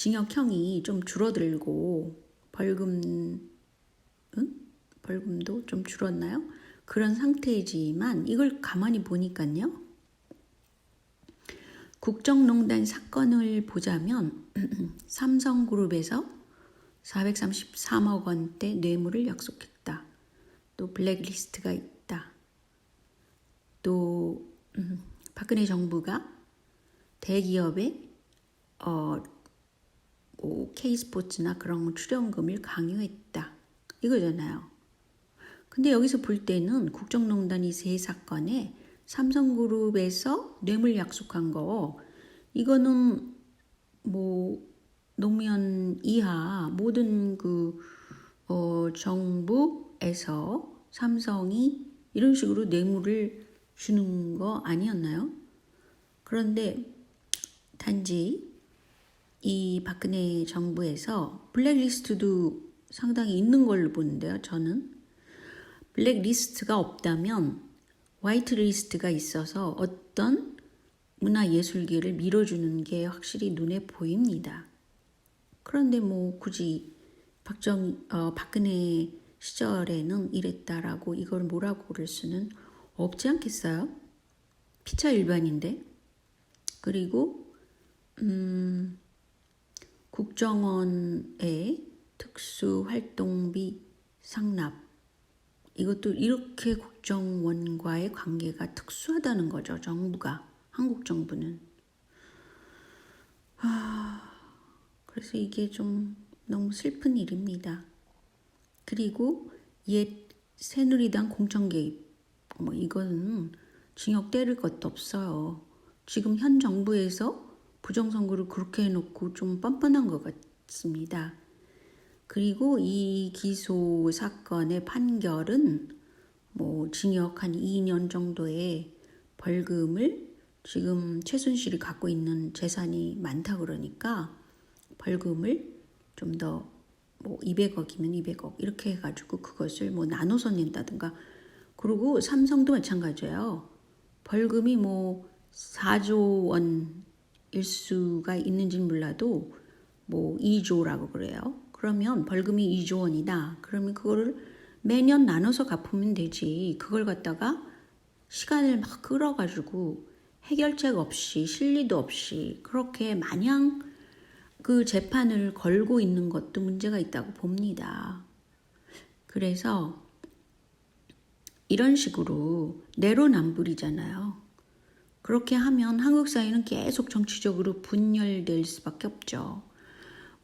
징역형이 좀 줄어들고 벌금도 좀 줄었나요? 그런 상태이지만 이걸 가만히 보니까요. 국정농단 사건을 보자면 삼성그룹에서 433억 원대 뇌물을 약속했다. 또 블랙리스트가 있다. 또 박근혜 정부가 대기업에 K스포츠나 그런 출연금을 강요했다. 이거잖아요. 근데 여기서 볼 때는 국정농단 이 세 사건에 삼성그룹에서 뇌물 약속한 거 이거는 뭐 노무현 이하 모든 정부에서 삼성이 이런 식으로 뇌물을 주는 거 아니었나요? 그런데 단지 이 박근혜 정부에서 블랙리스트도 상당히 있는 걸로 보는데요. 저는 블랙리스트가 없다면 화이트리스트가 있어서 어떤 문화예술계를 밀어주는 게 확실히 눈에 보입니다. 그런데 뭐 굳이 박근혜 시절에는 이랬다라고 이걸 뭐라고 그럴 수는 없지 않겠어요? 피차 일반인데. 그리고 국정원의 특수활동비 상납 이것도 이렇게 국정원과의 관계가 특수하다는 거죠. 정부가 한국 정부는. 그래서 이게 좀 너무 슬픈 일입니다. 그리고 옛 새누리당 공천 개입 이거는 징역 때릴 것도 없어요. 지금 현 정부에서 부정선거를 그렇게 해놓고 좀 뻔뻔한 것 같습니다. 그리고 이 기소 사건의 판결은 뭐 징역 한 2년 정도의 벌금을 지금 최순실이 갖고 있는 재산이 많다 그러니까 벌금을 좀 더 뭐 200억이면 200억 이렇게 해가지고 그것을 뭐 나눠서 낸다든가. 그리고 삼성도 마찬가지예요. 벌금이 뭐 4조 원일 수가 있는지는 몰라도 뭐 2조라고 그래요. 그러면 벌금이 2조 원이다. 그러면 그거를 매년 나눠서 갚으면 되지. 그걸 갖다가 시간을 막 끌어가지고 해결책 없이 실리도 없이 그렇게 마냥 그 재판을 걸고 있는 것도 문제가 있다고 봅니다. 그래서 이런 식으로 내로남불이잖아요. 그렇게 하면 한국 사회는 계속 정치적으로 분열될 수밖에 없죠.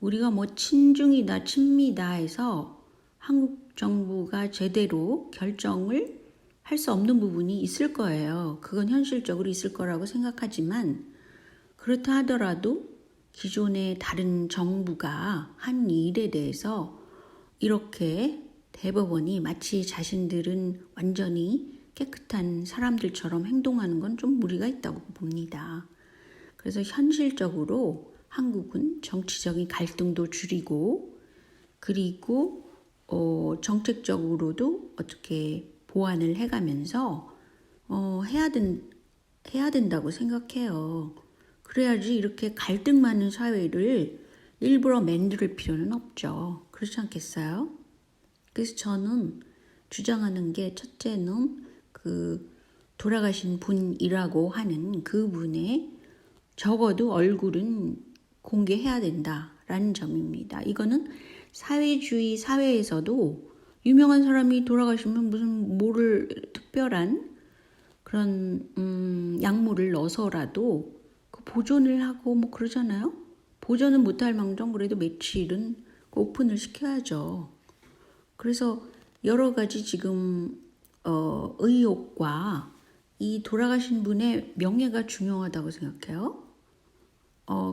우리가 뭐 친중이다 친미다 해서 한국 정부가 제대로 결정을 할 수 없는 부분이 있을 거예요. 그건 현실적으로 있을 거라고 생각하지만 그렇다 하더라도 기존의 다른 정부가 한 일에 대해서 이렇게 대법원이 마치 자신들은 완전히 깨끗한 사람들처럼 행동하는 건 좀 무리가 있다고 봅니다. 그래서 현실적으로 한국은 정치적인 갈등도 줄이고 그리고 정책적으로도 어떻게 보완을 해가면서 해야 된다고 생각해요. 그래야지 이렇게 갈등 많은 사회를 일부러 만들 필요는 없죠. 그렇지 않겠어요? 그래서 저는 주장하는 게 첫째는 그 돌아가신 분이라고 하는 그분의 적어도 얼굴은 공개해야 된다라는 점입니다. 이거는 사회주의 사회에서도 유명한 사람이 돌아가시면 무슨 뭐를 특별한 그런 약물을 넣어서라도 그 보존을 하고 뭐 그러잖아요. 보존은 못할 망정 그래도 며칠은 오픈을 시켜야죠. 그래서 여러 가지 지금 의혹과 이 돌아가신 분의 명예가 중요하다고 생각해요.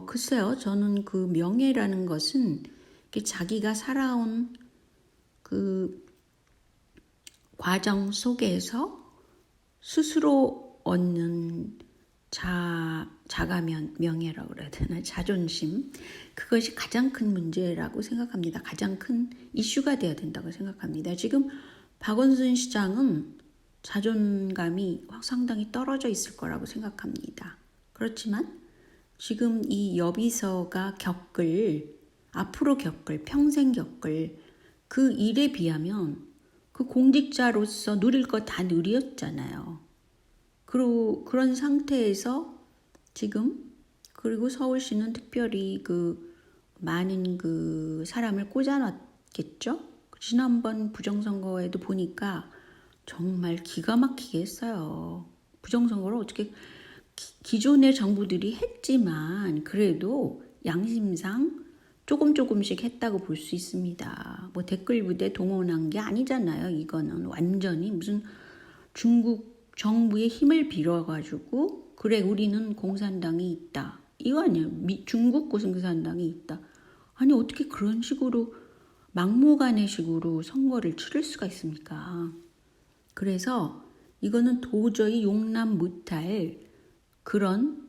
글쎄요. 저는 그 명예라는 것은 자기가 살아온 그 과정 속에서 스스로 얻는 명예라고 그래야 되나? 자존심. 그것이 가장 큰 문제라고 생각합니다. 가장 큰 이슈가 돼야 된다고 생각합니다. 지금 박원순 시장은 자존감이 상당히 떨어져 있을 거라고 생각합니다. 그렇지만 지금 이 여비서가 앞으로 겪을, 평생 겪을 그 일에 비하면 그 공직자로서 누릴 거 다 누렸잖아요. 그리고 그런 상태에서 지금, 그리고 서울시는 특별히 그 많은 그 사람을 꽂아놨겠죠? 지난번 부정선거에도 보니까 정말 기가 막히게 했어요. 부정선거를 어떻게 기존의 정부들이 했지만 그래도 양심상 조금씩 했다고 볼 수 있습니다. 뭐 댓글 부대 동원한 게 아니잖아요. 이거는 완전히 무슨 중국 정부의 힘을 빌어가지고 그래 우리는 공산당이 있다. 이거 아니에요. 중국 공산당이 있다. 아니 어떻게 그런 식으로 막무가내 식으로 선거를 치를 수가 있습니까? 그래서 이거는 도저히 용납 못할 그런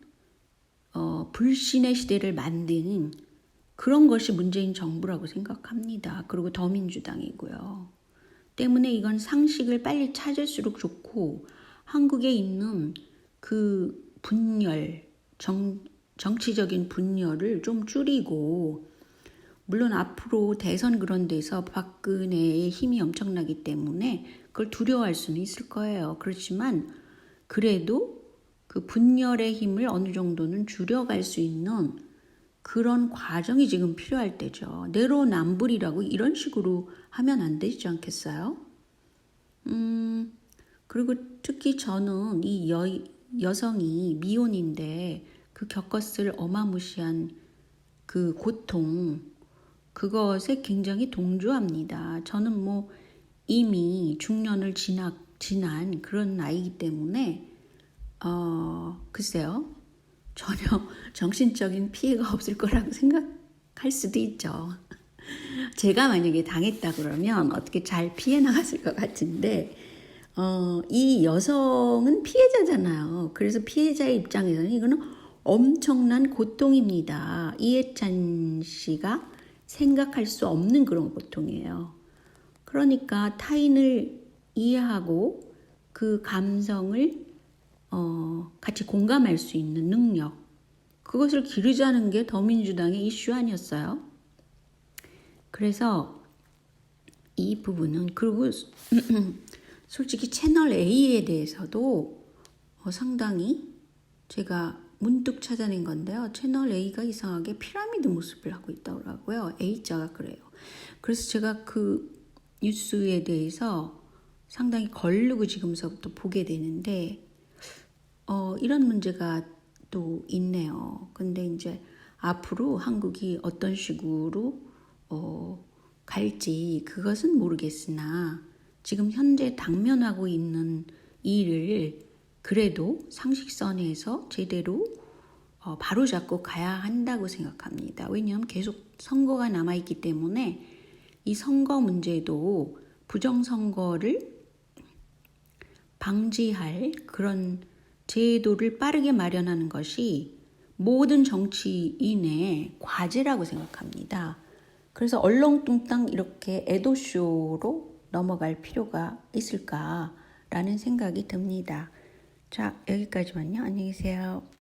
불신의 시대를 만든 그런 것이 문재인 정부라고 생각합니다. 그리고 더민주당이고요. 때문에 이건 상식을 빨리 찾을수록 좋고 한국에 있는 그 분열, 정치적인 분열을 좀 줄이고 물론 앞으로 대선 그런 데서 박근혜의 힘이 엄청나기 때문에 그걸 두려워할 수는 있을 거예요. 그렇지만 그래도 그 분열의 힘을 어느 정도는 줄여갈 수 있는 그런 과정이 지금 필요할 때죠. 내로남불이라고 이런 식으로 하면 안 되지 않겠어요? 그리고 특히 저는 이 여성이 미혼인데 그 겪었을 어마무시한 그 고통, 그것에 굉장히 동조합니다. 저는 뭐 이미 중년을 지난 그런 나이이기 때문에 글쎄요. 전혀 정신적인 피해가 없을 거라고 생각할 수도 있죠. 제가 만약에 당했다 그러면 어떻게 잘 피해 나갔을 것 같은데 이 여성은 피해자잖아요. 그래서 피해자의 입장에서는 이거는 엄청난 고통입니다. 이해찬 씨가 생각할 수 없는 그런 고통이에요. 그러니까 타인을 이해하고 그 감성을 같이 공감할 수 있는 능력, 그것을 기르자는 게 더민주당의 이슈 아니었어요? 그래서 이 부분은, 그리고 솔직히 채널 A에 대해서도 상당히 제가 문득 찾아낸 건데요. 채널 A가 이상하게 피라미드 모습을 하고 있더라고요. A자가 그래요. 그래서 제가 그 뉴스에 대해서 상당히 걸르고 지금서부터 보게 되는데 이런 문제가 또 있네요. 근데 이제 앞으로 한국이 어떤 식으로 갈지 그것은 모르겠으나 지금 현재 당면하고 있는 일을 그래도 상식선에서 제대로 바로잡고 가야 한다고 생각합니다. 왜냐하면 계속 선거가 남아있기 때문에 이 선거 문제도 부정선거를 방지할 그런 제도를 빠르게 마련하는 것이 모든 정치인의 과제라고 생각합니다. 그래서 얼렁뚱땅 이렇게 애도쇼로 넘어갈 필요가 있을까라는 생각이 듭니다. 자, 여기까지만요. 안녕히 계세요.